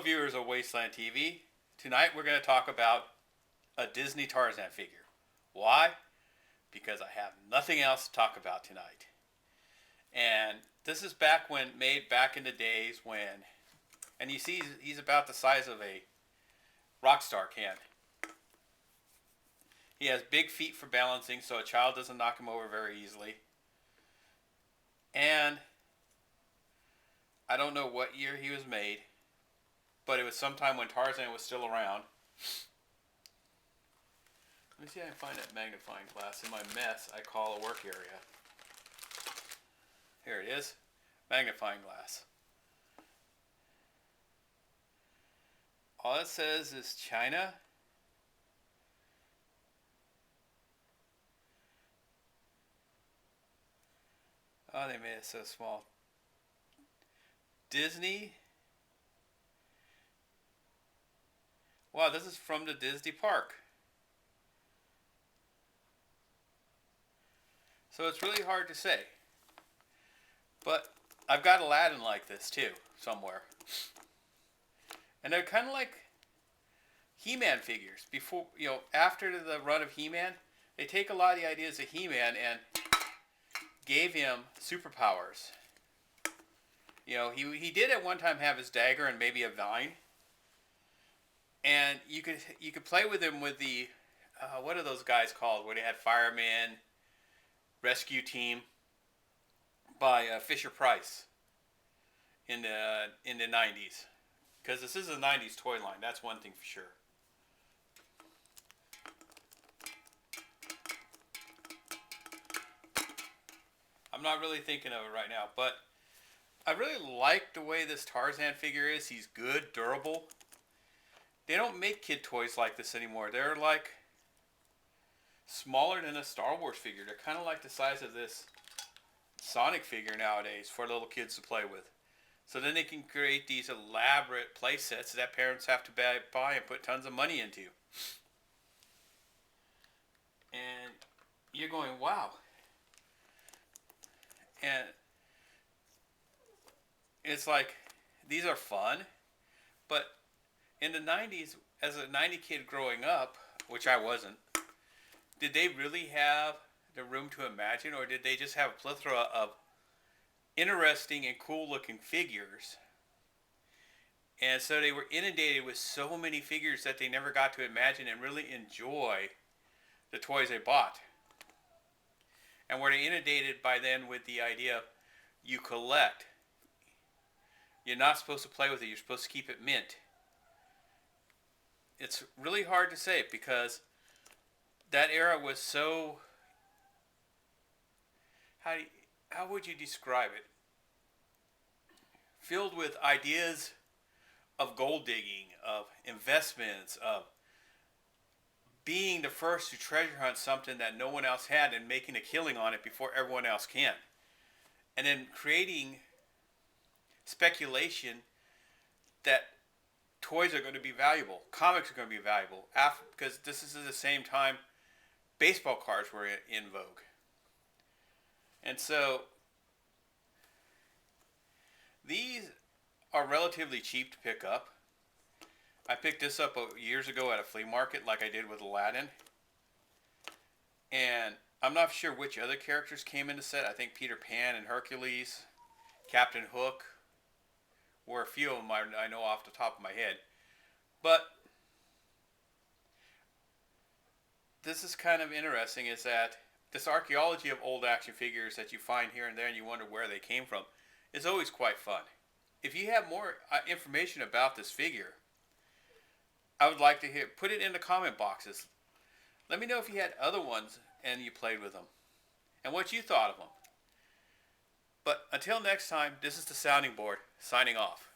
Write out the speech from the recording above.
viewers of Wasteland TV. Tonight we're going to talk about a Disney Tarzan figure. Why? Because I have nothing else to talk about tonight. And this is made back in the days when, and you see he's about the size of a Rockstar can. He has big feet for balancing so a child doesn't knock him over very easily. And I don't know what year he was made, but it was sometime when Tarzan was still around. Let me see if I can find that magnifying glass in my mess I call a work area. Here it is, magnifying glass. All it says is China. Oh, they made it so small. Disney. Wow, this is from the Disney park. So it's really hard to say. But I've got Aladdin like this too, somewhere. And they're kind of like He-Man figures. Before, after the run of He-Man, they take a lot of the ideas of He-Man and gave him superpowers. He did at one time have his dagger and maybe a vine. And you could play with him with the what are those guys called? Where they had fireman, rescue team by Fisher Price in the 90s. Because this is a 90s toy line. That's one thing for sure. I'm not really thinking of it right now, but I really like the way this Tarzan figure is. He's good, durable. They don't make kid toys like this anymore. They're like smaller than a Star Wars figure. They're kind of like the size of this Sonic figure nowadays for little kids to play with. So then they can create these elaborate play sets that parents have to buy and put tons of money into. And you're going, wow. And it's like, these are fun, but in the 90s, as a 90 kid growing up, which I wasn't, did they really have the room to imagine, or did they just have a plethora of interesting and cool looking figures? And so they were inundated with so many figures that they never got to imagine and really enjoy the toys they bought. And were they inundated by then with the idea of you collect. You're not supposed to play with it. You're supposed to keep it mint. It's really hard to say because that era was so... How would you describe it? Filled with ideas of gold digging, of investments, of being the first to treasure hunt something that no one else had and making a killing on it before everyone else can. And then creating speculation that toys are going to be valuable, comics are going to be valuable, because this is at the same time baseball cards were in vogue. And so these are relatively cheap to pick up. I picked this up years ago at a flea market like I did with Aladdin. And I'm not sure which other characters came in the set. I think Peter Pan and Hercules, Captain Hook, were a few of them I know off the top of my head. But this is kind of interesting, is that this archaeology of old action figures that you find here and there and you wonder where they came from is always quite fun. If you have more information about this figure, I would like to put it in the comment boxes. Let me know if you had other ones and you played with them and what you thought of them. But until next time, this is the Sounding Board, signing off.